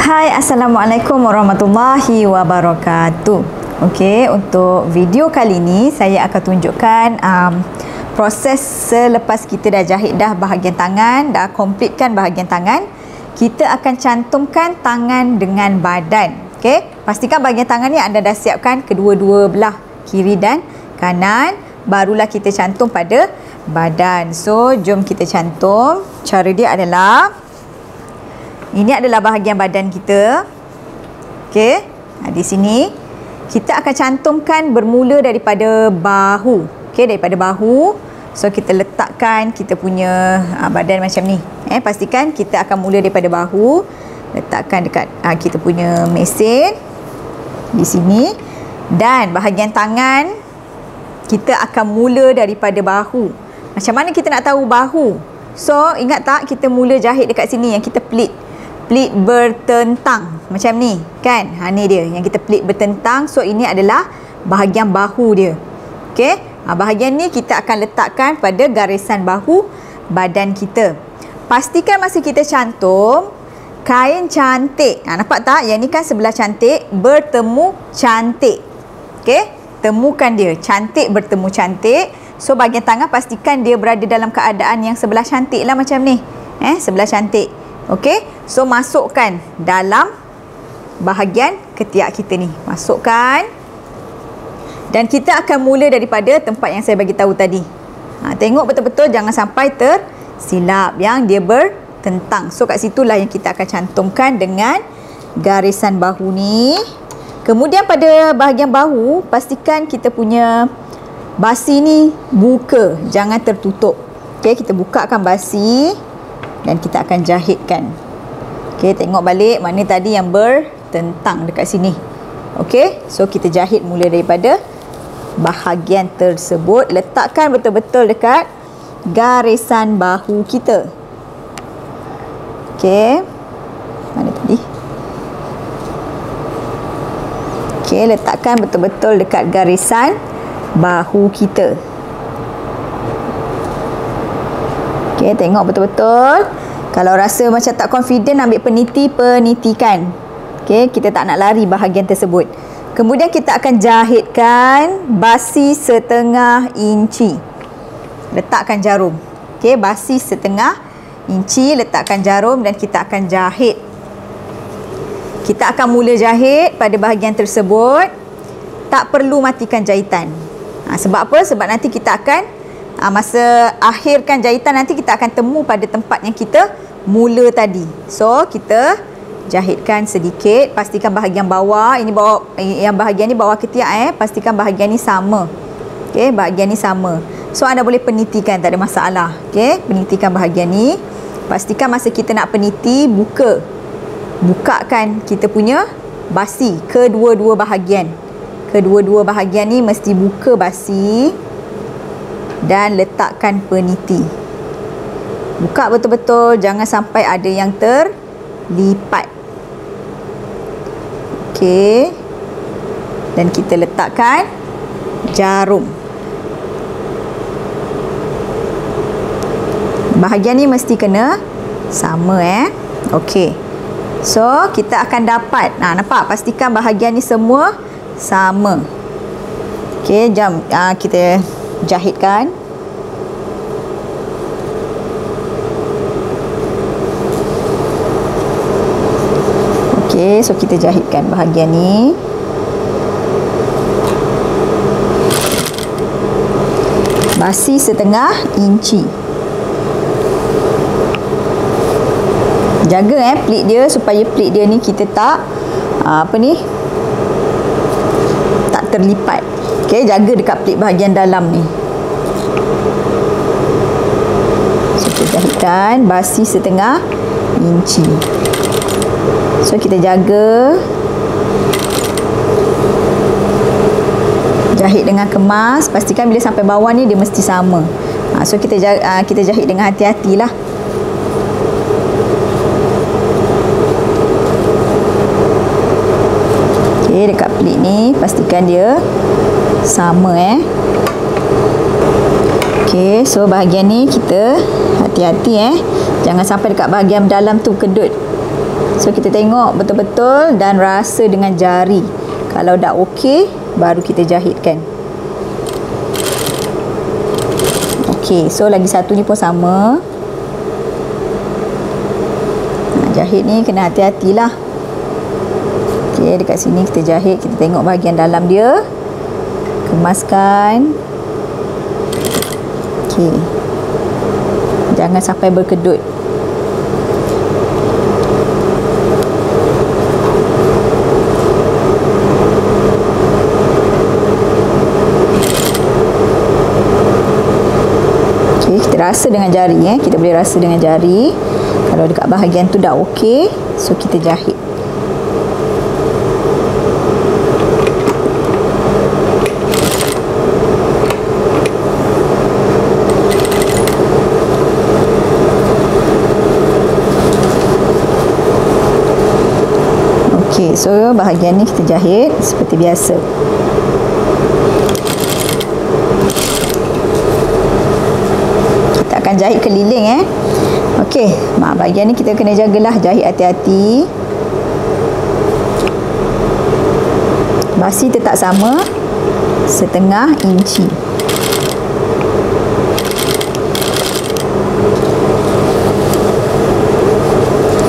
Hai, Assalamualaikum warahmatullahi wabarakatuh. Okey, untuk video kali ini saya akan tunjukkan proses selepas kita dah jahit dah bahagian tangan, dah completekan bahagian tangan, kita akan cantumkan tangan dengan badan. Okey, pastikan bahagian tangan ni anda dah siapkan kedua-dua belah kiri dan kanan, barulah kita cantum pada badan. So, jom kita cantum. Cara dia adalah ini adalah bahagian badan kita. Okey. Di sini kita akan cantumkan bermula daripada bahu. Okey, daripada bahu. So kita letakkan kita punya badan macam ni. Pastikan kita akan mula daripada bahu. Letakkan dekat kita punya mesin di sini, dan bahagian tangan kita akan mula daripada bahu. Macam mana kita nak tahu bahu? So ingat tak kita mula jahit dekat sini yang kita pleat bertentang macam ni kan. Ni dia yang kita pleat bertentang. So ini adalah bahagian bahu dia. Okey, bahagian ni kita akan letakkan pada garisan bahu badan kita. Pastikan masa kita cantum kain cantik. Nampak tak? Yang ni kan sebelah cantik bertemu cantik. Okey, temukan dia cantik bertemu cantik. So bahagian tangan pastikan dia berada dalam keadaan yang sebelah cantik lah, macam ni. Sebelah cantik. Okey, so masukkan dalam bahagian ketiak kita ni. Masukkan. Dan kita akan mula daripada tempat yang saya bagi tahu tadi. Tengok betul-betul, jangan sampai tersilap yang dia bertentang. So kat situlah yang kita akan cantumkan dengan garisan bahu ni. Kemudian pada bahagian bahu, pastikan kita punya basi ni buka, jangan tertutup. Okey, kita bukakan basi dan kita akan jahitkan. Okey, tengok balik mana tadi yang bertentang dekat sini. Okey, so kita jahit mula daripada bahagian tersebut. Letakkan betul-betul dekat garisan bahu kita. Okey, mana tadi? Okey, letakkan betul-betul dekat garisan bahu kita. Okey, tengok betul-betul. Kalau rasa macam tak confident, ambil peniti, penitikan. Okey, kita tak nak lari bahagian tersebut. Kemudian kita akan jahitkan basi setengah inci. Letakkan jarum. Okey, basi setengah inci, letakkan jarum dan kita akan jahit. Kita akan mula jahit pada bahagian tersebut. Tak perlu matikan jahitan. Sebab apa? Sebab nanti kita akan masa akhirkan jahitan, nanti kita akan temu pada tempat yang kita mula tadi. So kita jahitkan sedikit. Pastikan bahagian bawah, ini bawah, yang bahagian ni bawah ketiak, pastikan bahagian ni sama. Okey, bahagian ni sama. So anda boleh penitikan, tak ada masalah. Okey, penitikan bahagian ni. Pastikan masa kita nak peniti, bukakan kita punya basi kedua-dua bahagian. Kedua-dua bahagian ni mesti buka basi dan letakkan peniti. Buka betul-betul, jangan sampai ada yang terlipat. Okey. Dan kita letakkan jarum. Bahagian ni mesti kena sama Okey. So, kita akan dapat, nampak? Pastikan bahagian ni semua sama. Okey, jom kita jahitkan. Okey, so kita jahitkan bahagian ni. Basi setengah inci. Jaga pleat dia, supaya pleat dia ni kita tak tak terlipat. Okey, jaga dekat pleat bahagian dalam ni. So kita jahitkan basi setengah inci. So kita jaga, jahit dengan kemas. Pastikan bila sampai bawah ni dia mesti sama. So kita jahit dengan hati-hatilah. Okey, dekat pleat ni pastikan dia sama Okey, so bahagian ni kita hati-hati Jangan sampai dekat bahagian dalam tu kedut. So kita tengok betul-betul dan rasa dengan jari. Kalau dah okey, baru kita jahitkan. Okey, so lagi satu ni pun sama. Jahit ni kena hati-hatilah. Okey, dekat sini kita jahit, kita tengok bahagian dalam dia. Kemaskan. Okey. Jangan sampai berkedut. Okey, kita rasa dengan jari kita boleh rasa dengan jari. Kalau dekat bahagian tu dah okey, so kita jahit. Okey, so bahagian ni kita jahit seperti biasa. Kita akan jahit keliling Okey, bahagian ni kita kena jagalah, jahit hati-hati. Basi tetap sama, setengah inci.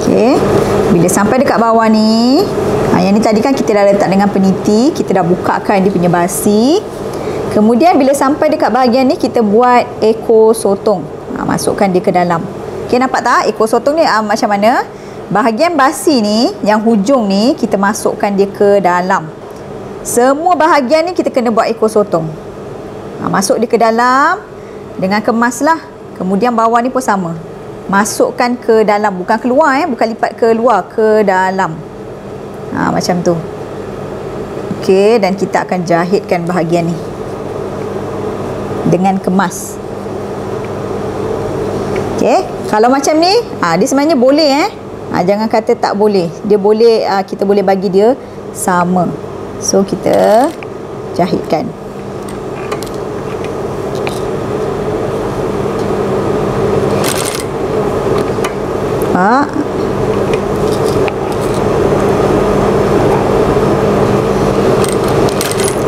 Okey, bila sampai dekat bawah ni, yang ni tadi kan kita dah letak dengan peniti, kita dah bukakan dia punya basi. Kemudian bila sampai dekat bahagian ni, kita buat ekor sotong. Masukkan dia ke dalam. Okey, nampak tak ekor sotong ni macam mana? Bahagian basi ni, yang hujung ni, kita masukkan dia ke dalam. Semua bahagian ni kita kena buat ekor sotong. Masuk dia ke dalam dengan kemas lah. Kemudian bawah ni pun sama. Masukkan ke dalam, bukan keluar bukan lipat keluar, ke dalam. Macam tu. Okey, dan kita akan jahitkan bahagian ni dengan kemas. Okey, kalau macam ni, dia sebenarnya boleh jangan kata tak boleh. Dia boleh, kita boleh bagi dia sama. So kita jahitkan.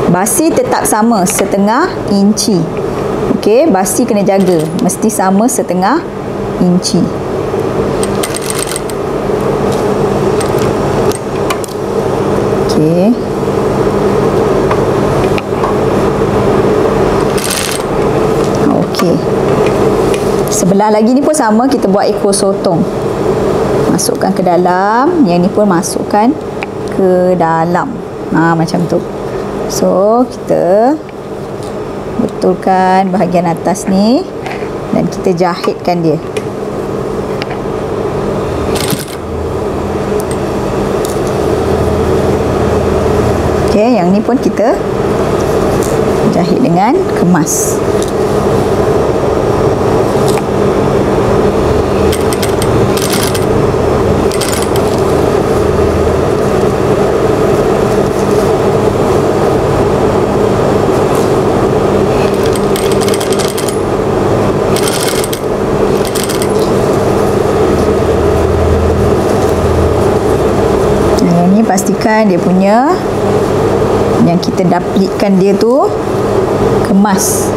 Basi tetap sama, setengah inci. Okey, basi kena jaga, mesti sama setengah inci. Okey. Okey. Sebelah lagi ni pun sama, kita buat ekor sotong. Masukkan ke dalam, yang ni pun masukkan ke dalam. Macam tu. So, kita betulkan bahagian atas ni dan kita jahitkan dia. Okey, yang ni pun kita jahit dengan kemas. Pastikan dia punya yang kita dah plitkan dia tu kemas.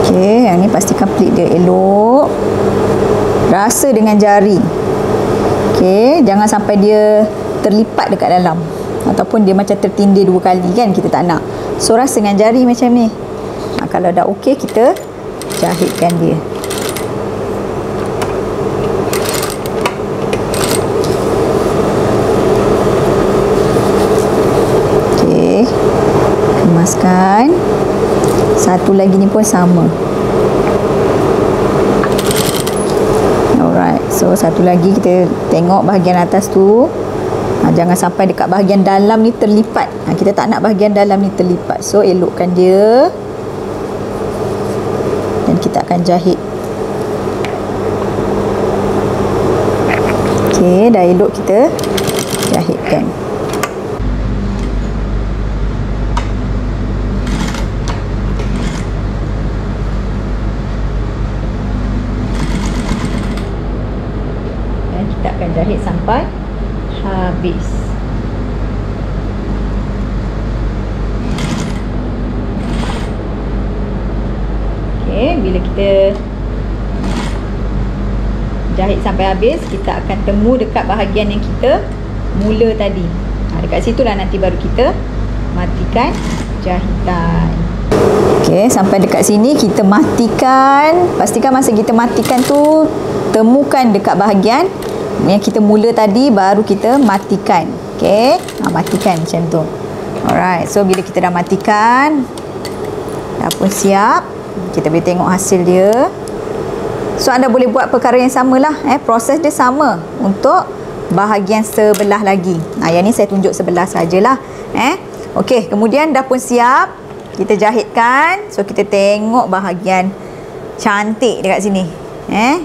Okey, yang ni pastikan plit dia elok. Rasa dengan jari. Okey, jangan sampai dia terlipat dekat dalam ataupun dia macam tertindih dua kali kan, kita tak nak. So rasa dengan jari macam ni. Kalau dah okey, kita jahitkan dia. Kemaskan. Satu lagi ni pun sama. Alright, so satu lagi kita tengok bahagian atas tu, jangan sampai dekat bahagian dalam ni terlipat. Kita tak nak bahagian dalam ni terlipat. So elokkan dia dan kita akan jahit. Okey, dah elok, kita jahitkan. akan jahit sampai habis. Okey, bila kita jahit sampai habis, kita akan temu dekat bahagian yang kita mula tadi. Dekat situlah nanti baru kita matikan jahitan. Okey, sampai dekat sini kita matikan. Pastikan masa kita matikan tu temukan dekat bahagian yang kita mula tadi, baru kita matikan. Okey, matikan macam tu. Alright, so bila kita dah matikan, dah pun siap, kita boleh tengok hasil dia. So anda boleh buat perkara yang samalah, proses dia sama untuk bahagian sebelah lagi. Yang ni saya tunjuk sebelah sajalah. Okey, kemudian dah pun siap, kita jahitkan. So kita tengok bahagian cantik dekat sini.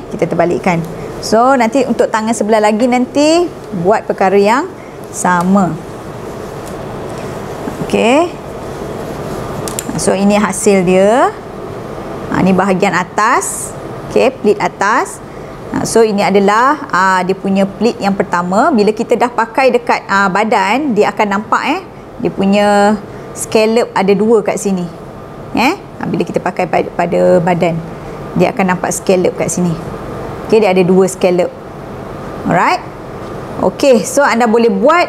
Kita terbalikkan. So nanti untuk tangan sebelah lagi nanti buat perkara yang sama. Okey. So ini hasil dia. Ini bahagian atas. Okey, pleat atas. So ini adalah dia punya pleat yang pertama. Bila kita dah pakai dekat badan, dia akan nampak dia punya scallop ada dua kat sini. Bila kita pakai pada badan, dia akan nampak scallop kat sini. Okey, dia ada dua scallop. Alright. Okey, so anda boleh buat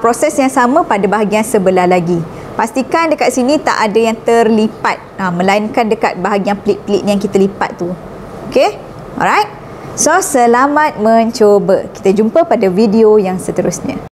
proses yang sama pada bahagian sebelah lagi. Pastikan dekat sini tak ada yang terlipat, melainkan dekat bahagian pleat-pleat yang kita lipat tu. Okey, alright. So selamat mencuba. Kita jumpa pada video yang seterusnya.